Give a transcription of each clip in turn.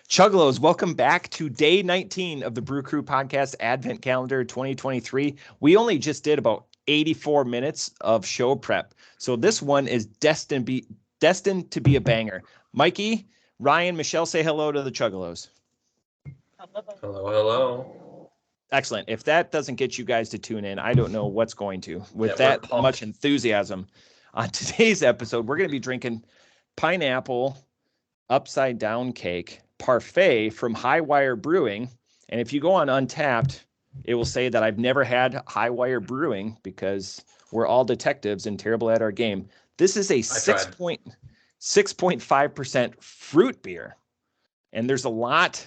Chuggalos, welcome back to day 19 of the Brew Crew Podcast Advent Calendar 2023. We only just did about 84 minutes of show prep, so this one is destined to be a banger. Mikey, Ryan, Michelle, say hello to the Chuggalos. Hello. Excellent. If that doesn't get you guys to tune in, I don't know what's going to. With that much enthusiasm, on today's episode, we're going to be drinking pineapple upside down cake Parfait from High Wire Brewing. And if you go on Untapped, it will say that I've never had High Wire Brewing because we're all detectives and terrible at our game. This is a 6.5% fruit beer. And there's a lot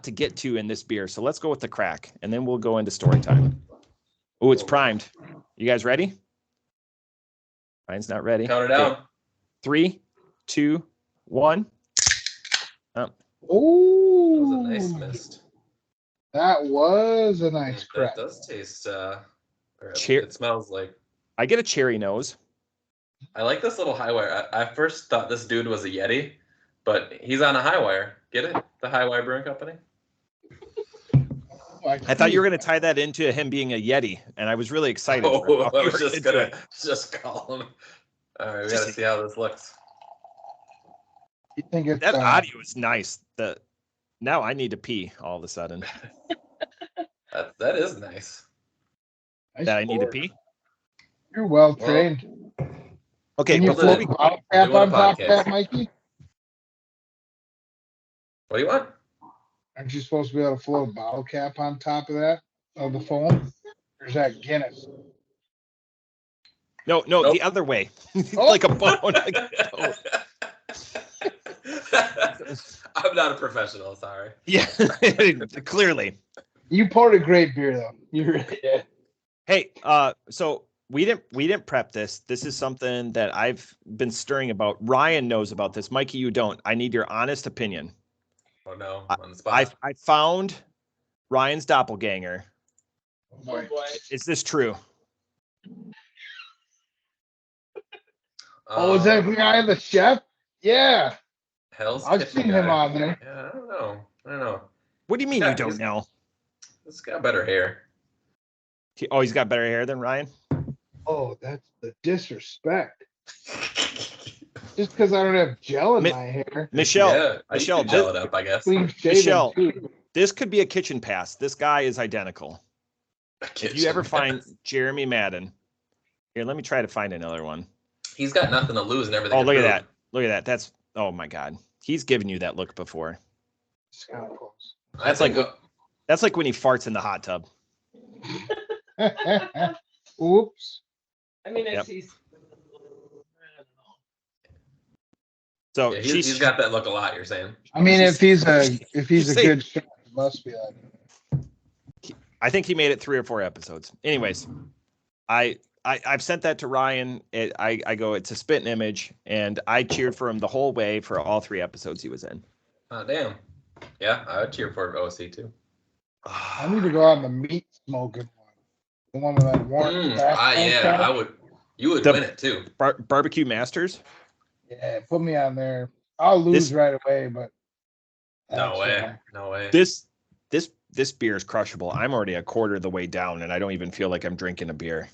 to get to in this beer. So let's go with the crack and then we'll go into story time. Oh, it's primed. You guys ready? Ryan's not ready. Count it down. 3, 2, 1. Oh, that was a nice mist. That was a nice crack. That does taste. It smells like. I get a cherry nose. I like this little high wire. I first thought this dude was a Yeti, but he's on a high wire. Get it? The High Wire Brewing Company. I thought you were going to tie that into him being a Yeti, and I was really excited. I was just gonna call him. All right, we got to see how this looks. You think it's, that audio is nice. Now I need to pee all of a sudden. that is nice. That I need to pee. You're well trained. Okay, can you float a bottle cap on top of that, Mikey? What do you want? Aren't you supposed to be able to float a bottle cap on top of that, of the foam? Or is that Guinness? No, nope. The other way. Like a bone. I'm not a professional, sorry. Yeah, clearly. You poured a great beer, though. You really did. Hey, so we didn't prep this. This is something that I've been stirring about. Ryan knows about this. Mikey, you don't. I need your honest opinion. Oh no, on the spot. I found Ryan's doppelganger. Oh boy. Is this true? Oh, is that the guy, the chef? Yeah. I've seen him on there. Yeah, I don't know. What do you mean you don't know? He's got better hair. He's got better hair than Ryan? Oh, that's the disrespect. Just because I don't have gel in my hair. Michelle, gel it up, I guess. Michelle, this could be a kitchen pass. This guy is identical. If you ever find Jeremy Madden, here, let me try to find another one. He's got nothing to lose and everything. Oh, look at that. Look at that. That's, oh my God. He's given you that look before. That's like when he farts in the hot tub. Oops. I mean, he's. So yeah, he's got that look a lot. You're saying. I mean, if he's a good chef, it must be like. I think he made it 3 or 4 episodes. Anyways, I've sent that to Ryan. I go, it's a spitting image, and I cheered for him the whole way for all 3 episodes he was in. Oh damn! Yeah, I would cheer for OC too. I need to go out on the meat smoking one, the one with that warm. I would. You would win it too. Barbecue Masters. Yeah, put me on there. I'll lose right away, but no way. This beer is crushable. I'm already a quarter of the way down, and I don't even feel like I'm drinking a beer.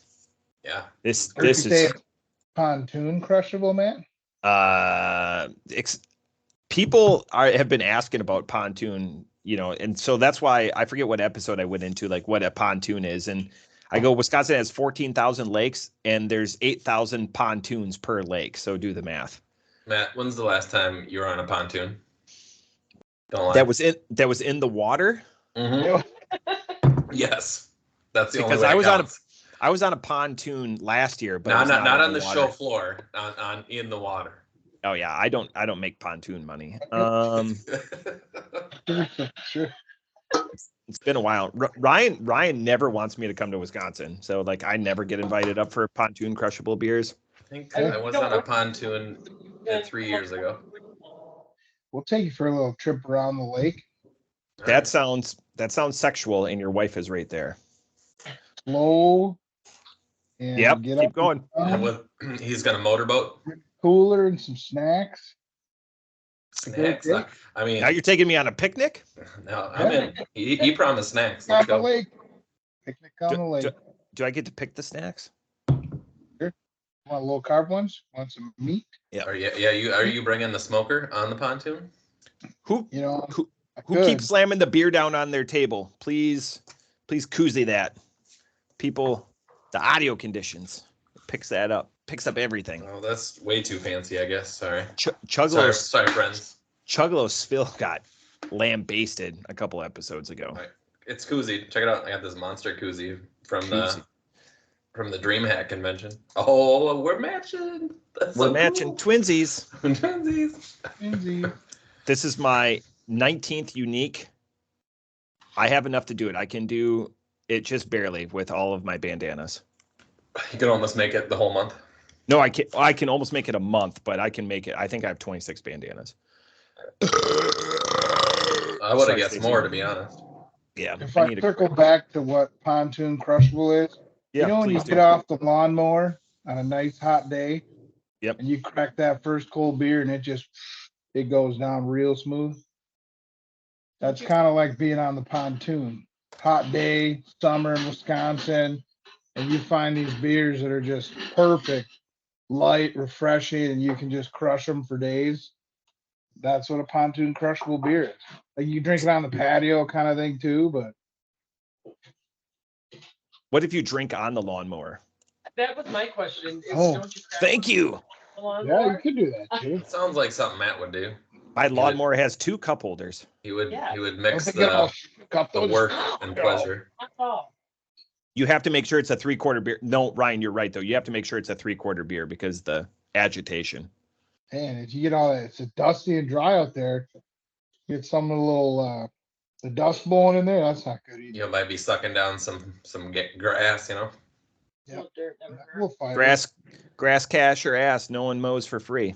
Yeah. This is pontoon crushable, man. People have been asking about pontoon, and so that's why I forget what episode I went into, like what a pontoon is, and I go, Wisconsin has 14,000 lakes, and there's 8,000 pontoons per lake. So do the math. Matt, when's the last time you were on a pontoon? Don't lie. That was in the water. Mm-hmm. Yes, that's the only way. Because I was on a pontoon last year, but not on the show floor, on in the water. Oh yeah, I don't make pontoon money. Sure. It's been a while. Ryan never wants me to come to Wisconsin, so like I never get invited up for pontoon crushable beers. I think I was on a pontoon 3 years ago. We'll take you for a little trip around the lake. That sounds sexual, and your wife is right there. Slow. And yep. Keep going. And he's got a motorboat. Cooler and some snacks. Snacks. I mean, now you're taking me on a picnic? No, I'm in. He promised snacks. On Let's the go. lake. Picnic on the lake. Do I get to pick the snacks? Sure. Want low carb ones? Want some meat? Yeah. Are you bringing the smoker on the pontoon? Who You know, who keeps slamming the beer down on their table? Please koozie that. People, the audio conditions picks that up. Picks up everything. Oh, that's way too fancy, I guess. Sorry. Chuggalos. Sorry, friends. Chuggalos Phil got lambasted a couple episodes ago. Right. It's koozie. Check it out. I got this monster koozie from the DreamHack convention. Oh, we're matching. We're matching twinsies. Twinsies. This is my 19th unique. I have enough to do it. I can do it just barely with all of my bandanas. You can almost make it the whole month. No, I can almost make it a month, but I can make it. I think I have 26 bandanas. I would have guessed more, to be honest. Yeah. If I circle back to what pontoon crushable is, yeah, you know when you get off the lawnmower on a nice hot day, yep, and you crack that first cold beer and it goes down real smooth. That's kind of like being on the pontoon. Hot day, summer in Wisconsin, and you find these beers that are just perfect, light, refreshing, and you can just crush them for days. That's what a pontoon crushable beer is. Like you drink it on the patio kind of thing too, but what if you drink on the lawnmower? That was my question. Don't you thank you. Yeah, you could do that too. It sounds like something Matt would do. My lawnmower has 2 cup holders. He would mix the work and pleasure. You have to make sure it's a 3/4 beer. No, Ryan, you're right though. You have to make sure it's a 3/4 beer because the agitation. And if you get all that, it's dusty and dry out there. Get some of the little the dust blowing in there. That's not good either. You might be sucking down some grass. Yeah. We'll find Grass, cash, or ass. No one mows for free.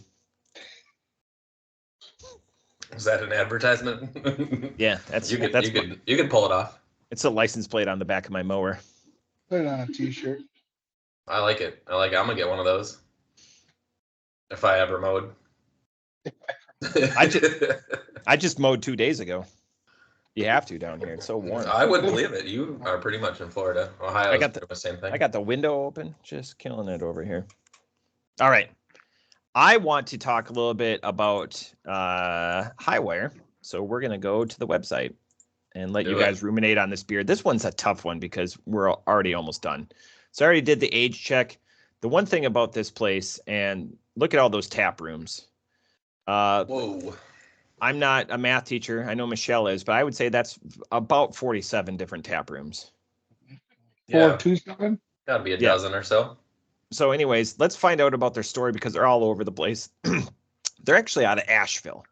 Is that an advertisement? Yeah, that's you could pull it off. It's a license plate on the back of my mower. Put it on a t-shirt. I like it. I'm gonna get one of those. If I ever mowed. I just mowed 2 days ago. You have to down here. It's so warm. I would believe it. You are pretty much in Florida. Ohio. I got the same thing. I got the window open, just killing it over here. All right. I want to talk a little bit about Highwire. So we're going to go to the website and let you guys ruminate on this beer. This one's a tough one because we're already almost done. So I already did the age check. The one thing about this place, and look at all those tap rooms. Whoa. I'm not a math teacher. I know Michelle is, but I would say that's about 47 different tap rooms. 427? Gotta be a dozen or so. So anyways, let's find out about their story because they're all over the place. They're actually out of Asheville.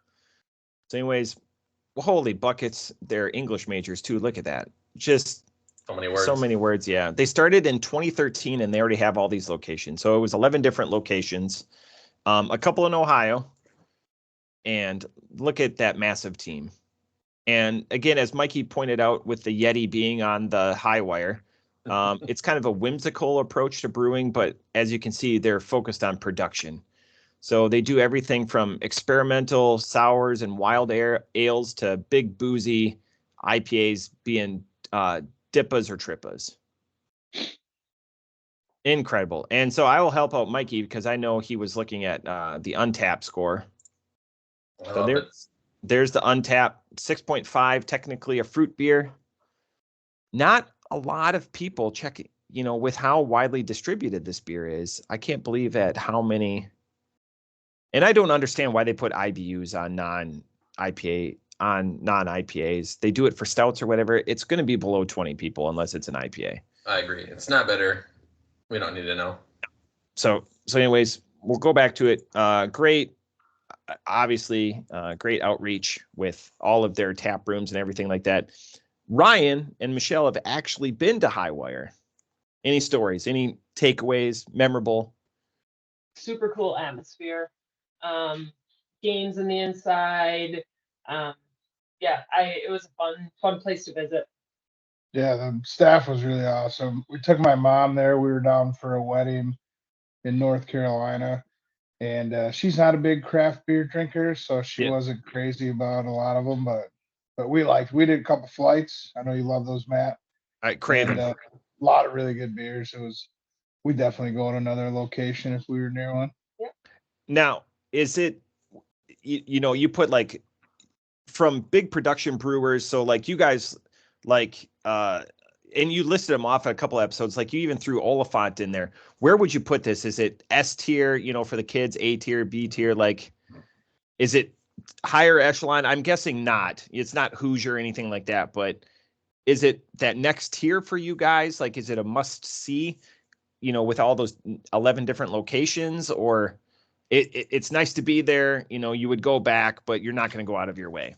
So anyways, holy buckets. They're English majors too. Look at that. Just so many words. So many words, yeah. They started in 2013 and they already have all these locations. So it was 11 different locations, a couple in Ohio. And look at that massive team. And again, as Mikey pointed out with the Yeti being on the Highwire, it's kind of a whimsical approach to brewing, but as you can see, they're focused on production. So they do everything from experimental sours and wild ales to big boozy IPAs being dippas or trippas. Incredible. And so I will help out Mikey because I know he was looking at the Untappd score. So there's the Untappd 6.5, technically a fruit beer. Not a lot of people check, with how widely distributed this beer is. I can't believe at how many. And I don't understand why they put IBUs on non-IPAs. They do it for stouts or whatever. It's going to be below 20 people unless it's an IPA. I agree. It's not better. We don't need to know. So anyways, we'll go back to it. Great. Obviously, great outreach with all of their tap rooms and everything like that. Ryan and Michelle have actually been to Highwire. Any stories? Any takeaways? Memorable? Super cool atmosphere. Games in the inside. It was a fun place to visit. Yeah, the staff was really awesome. We took my mom there. We were down for a wedding in North Carolina. And she's not a big craft beer drinker, so she Yeah. wasn't crazy about a lot of them. But we did a couple flights. I know you love those, Matt. All right, Craven. And a lot of really good beers. We definitely go to another location if we were near one. Now, is it, you put like from big production brewers, so like you guys, like, and you listed them off a couple episodes, like you even threw Oliphant in there. Where would you put this? Is it S tier, for the kids, A tier, B tier? Like, is it higher echelon? I'm guessing not. It's not Hoosier or anything like that, but is it that next tier for you guys? Like, is it a must see, with all those 11 different locations, or it's nice to be there, you would go back, but you're not going to go out of your way?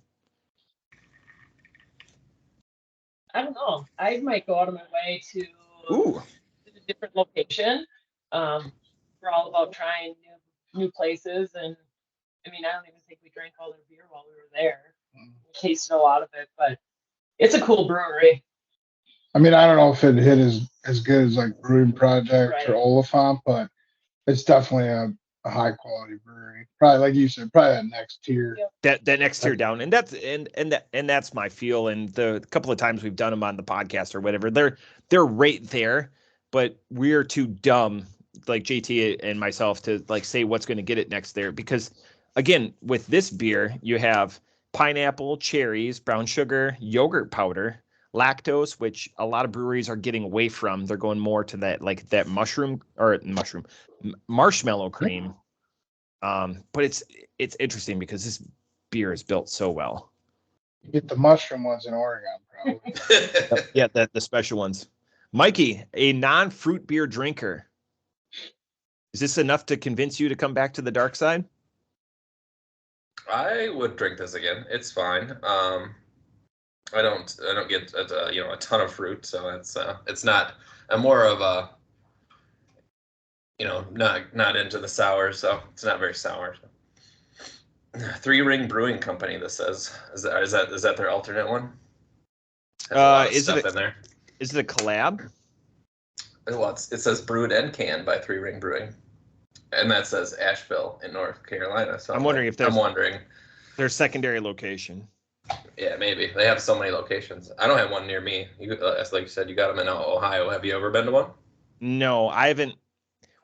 I don't know. I might go out of my way to Ooh. a different location. We're all about trying new places, and I don't even think we drank all their beer while we were there. We tasted a lot of it, but it's a cool brewery. I don't know if it hit as good as like Brewing Project Right. or Oliphant, but it's definitely a high quality brewery. Probably like you said, probably that next tier. That next tier down, and that's my feel. And the couple of times we've done them on the podcast or whatever, they're right there, but we're too dumb, like JT and myself, to like say what's going to get it next there, because again, with this beer, you have pineapple, cherries, brown sugar, yogurt powder, lactose, which a lot of breweries are getting away from. They're going more to that, like that marshmallow cream. But it's interesting because this beer is built so well. You get the mushroom ones in Oregon, probably. Yeah, the special ones. Mikey, a non-fruit beer drinker. Is this enough to convince you to come back to the dark side? I would drink this again. It's fine. I don't get a ton of fruit, so it's not. I'm more of a not into the sour, so it's not very sour. Three Ring Brewing Company. This says is that their alternate one? Has a lot of stuff in there. Is it a collab? Well, it says brewed and canned by Three Ring Brewing, and that says Asheville in North Carolina. So I'm wondering if there's their secondary location. Yeah, maybe they have so many locations. I don't have one near me. Like you said, you got them in Ohio. Have you ever been to one? No, I haven't.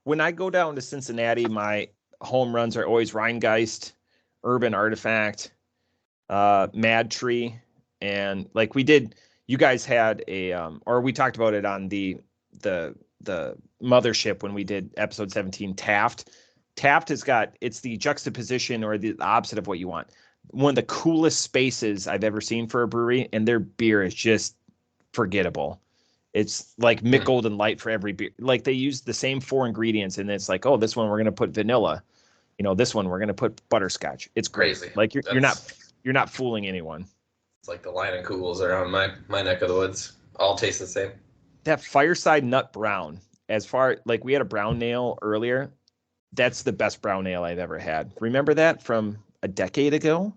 When I go down to Cincinnati, my home runs are always Rheingeist, Urban Artifact, Mad Tree, and like you guys had or we talked about it on the mothership when we did episode 17. Taft has it's the juxtaposition or the opposite of what you want. One of the coolest spaces I've ever seen for a brewery, and their beer is just forgettable. It's like Mick Golden Light for every beer. Like they use the same 4 ingredients, and it's like, oh, this one we're gonna put vanilla. This one we're gonna put butterscotch. It's crazy. Crazy. Like you're not fooling anyone. It's like the Leinenkugels around my neck of the woods. All taste the same. That Fireside Nut Brown, like we had a brown ale earlier. That's the best brown ale I've ever had. Remember that from a decade ago?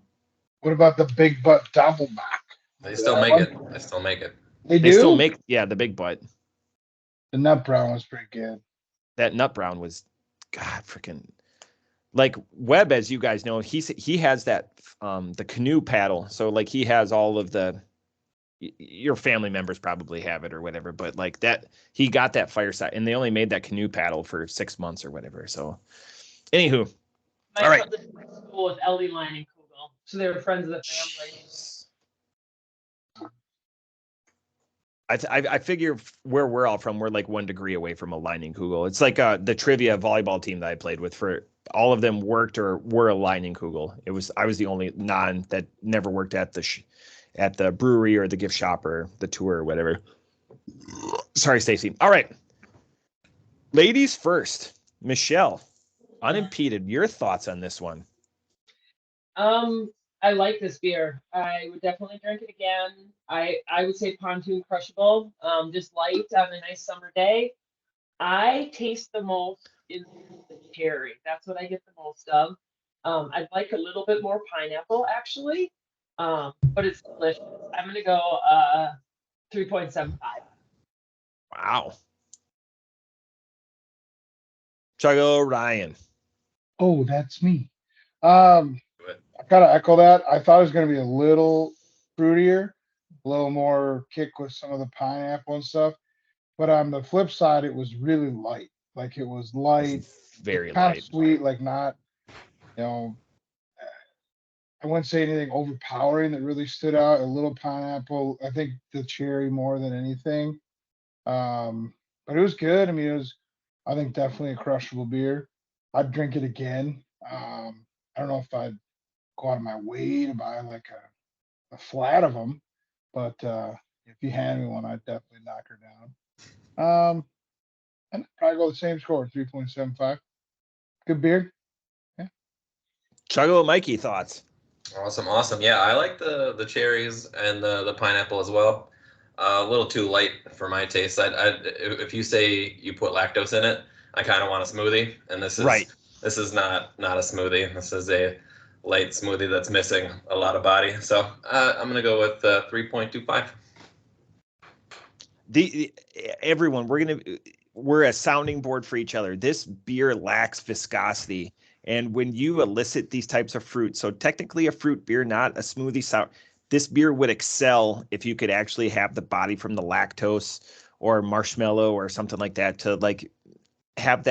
What about the Big Butt Doppelbock? They still make it. They still make it. They still make, the Big Butt. The Nut Brown was pretty good. That Nut Brown was, God, freaking, like Webb, as you guys know, he has that the canoe paddle. So like he has all of your family members probably have it or whatever, but like that, he got that Fireside, and they only made that canoe paddle for 6 months or whatever. So, anywho, My all right. cousin went to school with Ellie Leinenkugel, so they were friends of the family. I figure where we're all from, we're like 1 degree away from a Leinenkugel. It's like the trivia volleyball team that I played with. For all of them worked or were a Leinenkugel. I was the only non that never worked at the brewery or the gift shop or the tour or whatever. Sorry, Stacy. All right, ladies first. Michelle, unimpeded. Your thoughts on this one? I like this beer. I would definitely drink it again. I would say Pontoon Crushable, just light on a nice summer day. I taste the most in the cherry. That's what I get the most of. I'd like a little bit more pineapple actually, but it's delicious. I'm gonna go 3.75. Wow. Chuggo Ryan. Oh, that's me. I gotta echo that. I thought it was gonna be a little fruitier, a little more kick with some of the pineapple and stuff. But on the flip side, it was really light. Like it was light, Very kind of light. sweet, like not, you know, I wouldn't say anything overpowering that really stood out. A little pineapple. I think the cherry more than anything. But it was good. I mean, it was, I think, definitely a crushable beer. I'd drink it again. I don't know if I'd go out of my way to buy like a flat of them, but if you hand me one, I'd definitely knock her down. And I'd probably go the same score, 3.75. Good beer. Yeah. Chuggalo Mikey, thoughts? Awesome. Yeah, I like the cherries and the pineapple as well. A little too light for my taste. If you say you put lactose in it, I kind of want a smoothie, and this is not a smoothie. This is a light smoothie that's missing a lot of body. So I'm gonna go with 3.25. Everyone, we're a sounding board for each other. This beer lacks viscosity. And when you elicit these types of fruit, so technically a fruit beer, not a smoothie sour, this beer would excel if you could actually have the body from the lactose or marshmallow or something like that to like have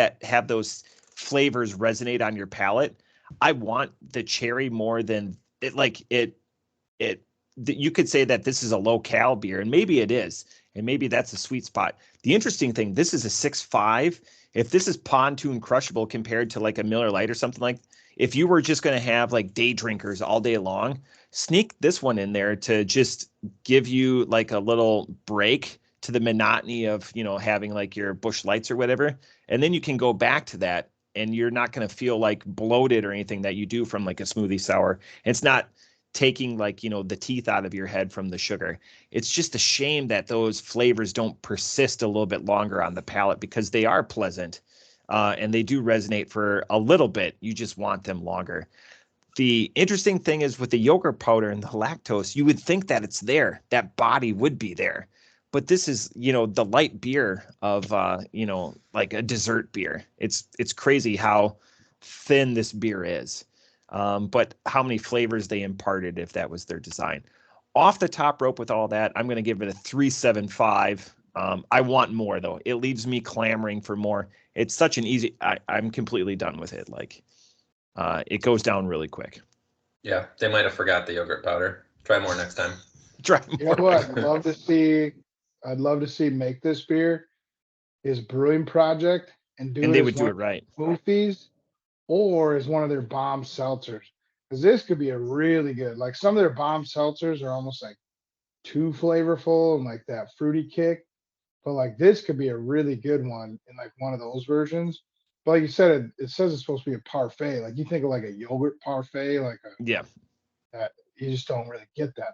those flavors resonate on your palate. I want the cherry more than it. You could say that this is a low cal beer, and maybe it is, and maybe that's a sweet spot. The interesting thing, this is a 6.5. If this is pontoon crushable compared to like a Miller Lite or something, like if you were just going to have like day drinkers all day long, sneak this one in there to just give you like a little break to the monotony of, having like your Busch Lights or whatever. And then you can go back to that and you're not going to feel like bloated or anything that you do from like a smoothie sour. And it's not taking like, the teeth out of your head from the sugar. It's just a shame that those flavors don't persist a little bit longer on the palate because they are pleasant and they do resonate for a little bit. You just want them longer. The interesting thing is with the yogurt powder and the lactose, you would think that it's there, that body would be there. But this is, the light beer of, like a dessert beer. It's crazy how thin this beer is. But how many flavors they imparted if that was their design. Off the top rope with all that, I'm going to give it a 3.75. I want more, though. It leaves me clamoring for more. It's such an easy, I'm completely done with it. Like, it goes down really quick. Yeah, they might have forgot the yogurt powder. Try more next time. Try more. You know what I'd love to see make this beer is Brewing Project and they would do it right. Smoothies or as one of their bomb seltzers. Because this could be a really good, like some of their bomb seltzers are almost like too flavorful and like that fruity kick. But like this could be a really good one in like one of those versions. But like you said, it says it's supposed to be a parfait. Like you think of like a yogurt parfait, that you just don't really get that.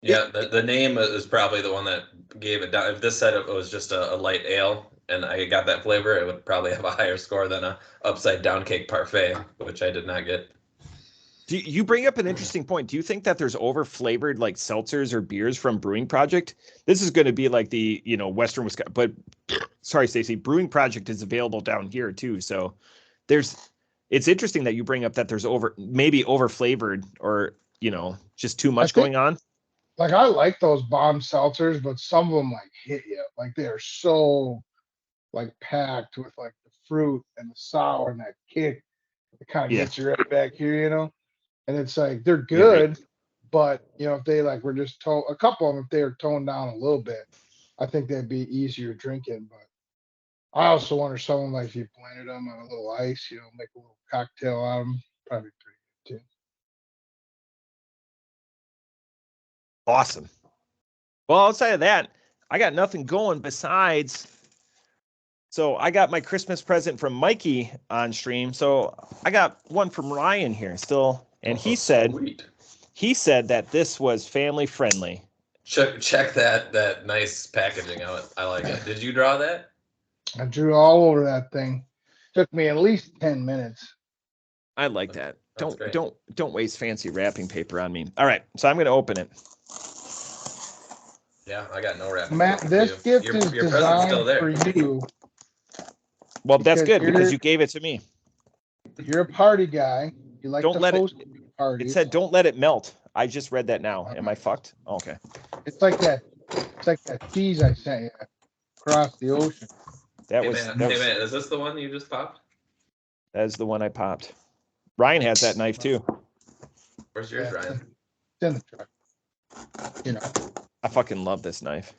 Yeah, the name is probably the one that gave it down. If this said it was just a light ale and I got that flavor, it would probably have a higher score than a upside down cake parfait, which I did not get. Do you bring up an interesting point? Do you think that there's over flavored like seltzers or beers from Brewing Project? This is going to be like the, Western Wisconsin, but sorry, Stacey, Brewing Project is available down here too. So it's interesting that you bring up that there's maybe over flavored or, just too much going on. Like I like those bomb seltzers, but some of them like hit you. Like they're so like packed with like the fruit and the sour and that kick. It kind of gets you right back here, And it's like they're good, but if they like were just a couple of them, if they were toned down a little bit, I think they'd be easier drinking. But I also wonder someone like if you blended them on a little ice, make a little cocktail out of them, probably pretty good too. Awesome. Well, outside of that, I got nothing going besides. So I got my Christmas present from Mikey on stream. So I got one from Ryan here still. And he said that this was family friendly. Check that nice packaging out. I like it. Did you draw that? I drew all over that thing. Took me at least 10 minutes. I like that. Don't waste fancy wrapping paper on me. All right, so I'm going to open it. Yeah, I got no wrapping Matt, paper. this gift is your designed still there. for you. Well, that's good because you gave it to me. You're a party guy. You like Don't to let it- host It parties. said, "Don't let it melt." I just read that now. Am I fucked? Okay. It's like that. It's like that cheese I sent you across the ocean. That Hey, was, man, that was is this the one you just popped? that is the one I popped. Ryan has that knife too. Where's yours, Yeah, Ryan? It's in the truck. You know. I fucking love this knife.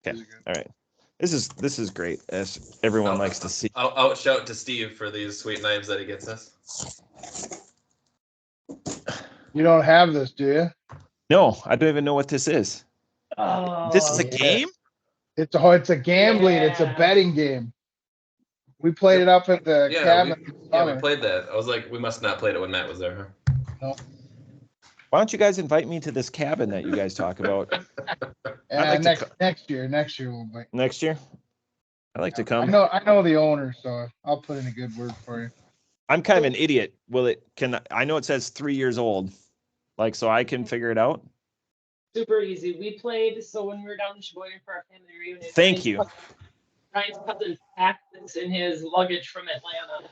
Okay. These are good. All right. This is great, as everyone likes to see. I'll shout to Steve for these sweet knives that he gets us. You don't have this, do you? No, I don't even know what this is. Oh, This is a yeah. game? It's a gambling. It's a Yeah. betting game. We played it up at the cabin. We played that. I was like, we must not played it when Matt was there, huh? Why don't you guys invite me to this cabin that you guys talk about I'd like to Next year we'll play. next year? I'd like to I come. know the owner, so I'll put in a good word for you. I'm kind of an idiot. I know it says 3 years old. Like, so I can figure it out? super easy. We played, so when we were down in Sheboygan for our family reunion. Thank you. Ryan's cousin packed this in his luggage from Atlanta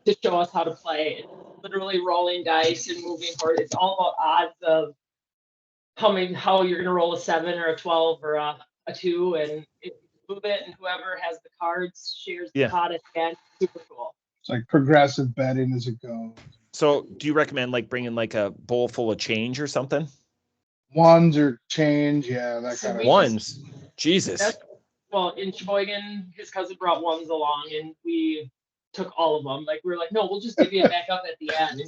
to show us how to play. It's literally rolling dice and moving forward. It's all about odds of how you're gonna roll a 7 or a 12 or a 2, and if you move it, and whoever has the cards shares the pot at the end. Super cool. It's like progressive betting as it goes. So do you recommend like bringing like a bowl full of change or something? Ones or change, yeah, that kind of Ones. Jesus. Well, in Sheboygan, his cousin brought ones along, and we took all of them. Like, we were like, no, we'll just give you it back up at the end.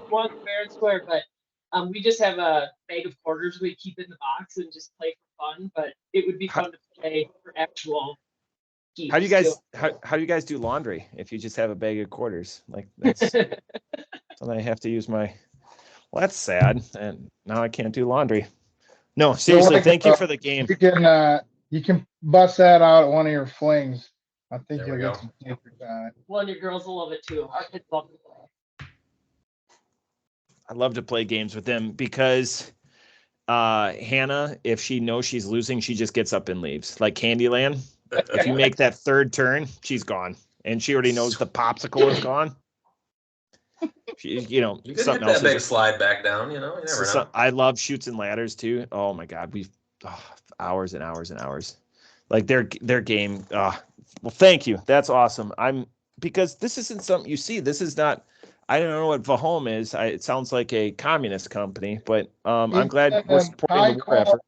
One fair and square, but we just have a bag of quarters we keep in the box and just play for fun. But it would be fun to play for actual keeps. How do you guys do laundry if you just have a bag of quarters? Like, that's so then I have to use my. Well, that's sad, and now I can't do laundry. No, seriously, thank you for the game. You can bust that out at one of your flings. I think There we you'll go. get some takers on it. Well, and your girls will love it too. Our kids love it. I love to play games with them because Hannah, if she knows she's losing, she just gets up and leaves. Like Candyland. If you make that third turn, she's gone. And she already knows the popsicle is gone. She, You can hit that big slide back down, you never know. I love Chutes and Ladders too. Oh my God. Hours and hours and hours. Like their game. Well, thank you. That's awesome. Because this isn't something you see. This is not, I don't know what Vahome is. It sounds like a communist company, but I'm glad we're supporting the war effort.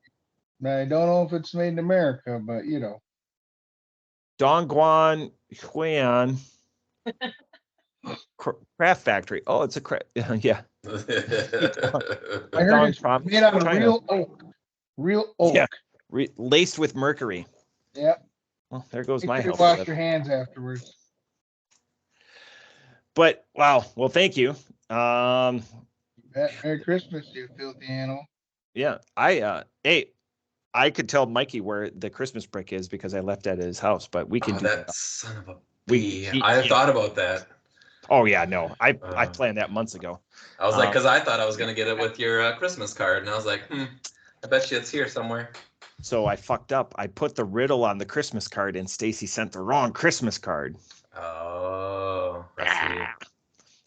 I don't know if it's made in America, but Dongguan Huan Craft Factory. Oh, it's a craft. Yeah. I heard it's made out of real oak. Real oak. Yeah. Laced with mercury. Yeah. Well, there goes my health. Wash your hands afterwards. But wow. Well, thank you. Merry Christmas, you filthy animal. Yeah. I could tell Mikey where the Christmas brick is because I left it at his house, but we can do that. Son of a bee. I thought about that. Oh yeah, no. I planned that months ago. I was like, because I thought I was gonna get it with your Christmas card, and I was like, I bet you it's here somewhere. So I fucked up. I put the riddle on the Christmas card, and Stacy sent the wrong Christmas card. Oh.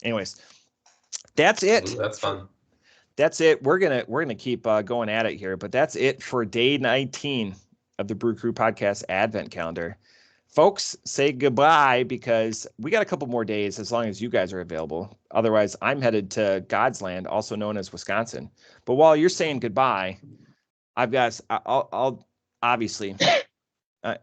Anyways, that's it. Ooh, that's fun. That's it. We're gonna keep going at it here, but that's it for day 19 of the Brew Crew Podcast Advent Calendar. Folks, say goodbye because we got a couple more days as long as you guys are available. Otherwise, I'm headed to God's Land, also known as Wisconsin. But while you're saying goodbye, I'll obviously,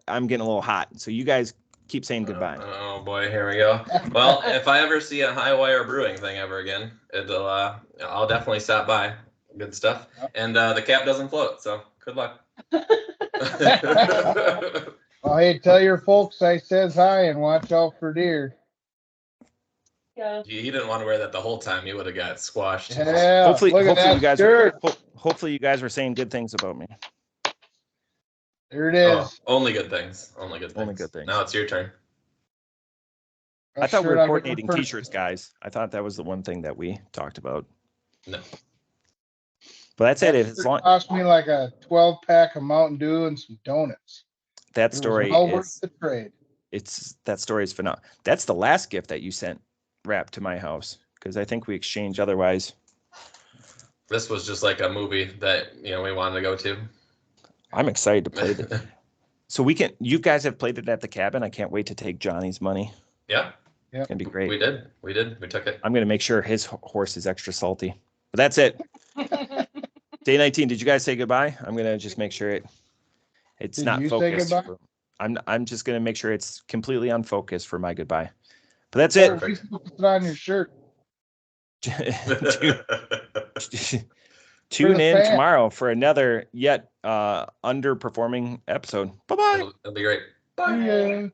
I'm getting a little hot. So you guys keep saying goodbye. Oh boy, here we go. Well, if I ever see a high wire brewing thing ever again, I'll definitely stop by. Good stuff. And the cap doesn't float, so good luck. Well, hey, tell your folks I says hi and watch out for deer. Yeah. He didn't want to wear that the whole time. He would have got squashed. Yeah. Hopefully you guys were saying good things about me. There it is. Oh, only good things. Only good things. Now it's your turn. I thought we were coordinating t-shirts, guys. I thought that was the one thing that we talked about. No. But that's it. It cost me like a 12-pack of Mountain Dew and some donuts. That story worth the trade. That story is phenomenal. That's the last gift that you sent wrap to my house because I think we exchange otherwise. This was just like a movie that we wanted to go to. I'm excited to play it. So you guys have played it at the cabin. I can't wait to take Johnny's money. Yeah. Yeah. It's gonna be great. We did. We took it. I'm gonna make sure his horse is extra salty. But that's it. Day 19. Did you guys say goodbye? I'm gonna just make sure it's Did not you say focused. goodbye? I'm just gonna make sure it's completely unfocused for my goodbye. But that's it. Or put it on your shirt. Tune in fan. tomorrow for another yet underperforming episode. Bye-bye. It'll be great. Bye. Yeah.